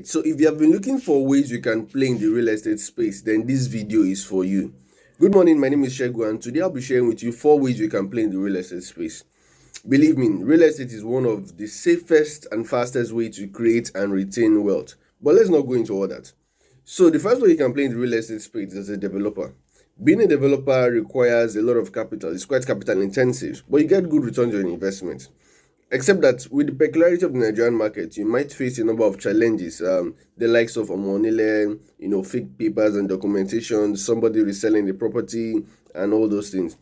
So if you have been looking for ways you can play in the real estate space, then this video is for you. Good morning, my name is Shegu, and today I'll be sharing with you 4 ways you can play in the real estate space. Believe me, real estate is one of the safest and fastest way to create and retain wealth. But let's not go into all that. So the first way you can play in the real estate space is as a developer. Being a developer requires a lot of capital. It's quite capital intensive, but you get good returns on your investment. Except that with the peculiarity of the Nigerian market, you might face a number of challenges. The likes of Omonile, fake papers and documentation, somebody reselling the property, and all those things.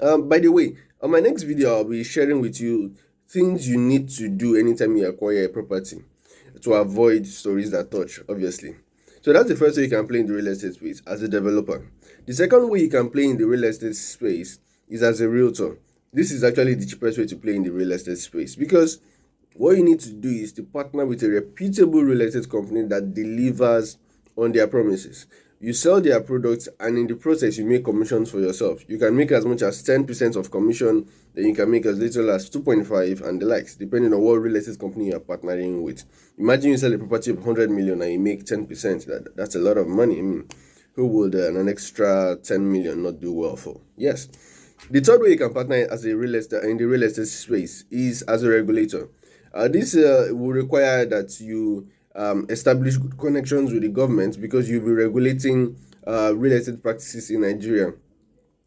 By the way, on my next video, I'll be sharing with you things you need to do anytime you acquire a property to avoid stories that touch, obviously. So that's the first way you can play in the real estate space as a developer. The second way you can play in the real estate space is as a realtor. This is actually the cheapest way to play in the real estate space because what you need to do is to partner with a reputable real estate company that delivers on their promises. You sell their products, and in the process you make commissions for yourself. You can make as much as 10% of commission, then you can make as little as 2.5 and the likes, depending on what real estate company you are partnering with. Imagine you sell a property of 100 million and you make 10%. That's a lot of money. I mean, who would an extra 10 million not do well for? Yes. The third way you can partner as a real estate in the real estate space is as a regulator. This will require that you establish good connections with the government because you'll be regulating real estate practices in Nigeria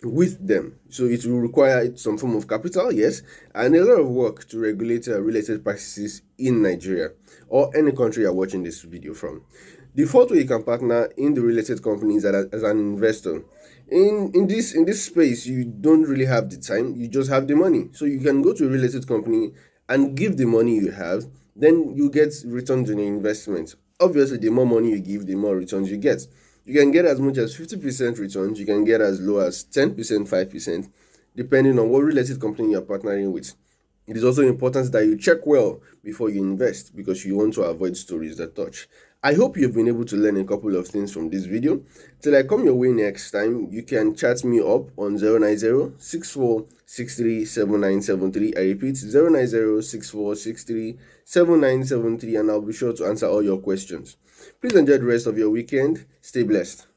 with them. So it will require some form of capital, yes, and a lot of work to regulate real estate practices in Nigeria or any country you're watching this video from. The fourth way you can partner in the real estate company is as an investor. In this space, you don't really have the time, you just have the money. So you can go to a real estate company and give the money you have, then you get returns on your investment. Obviously, the more money you give, the more returns you get. You can get as much as 50% returns, you can get as low as 10%, 5%, depending on what real estate company you're partnering with. It is also important that you check well before you invest because you want to avoid stories that touch. I hope you've been able to learn a couple of things from this video. Till I come your way next time, you can chat me up on 090-6463-7973. I repeat, 090-6463-7973, and I'll be sure to answer all your questions. Please enjoy the rest of your weekend. Stay blessed.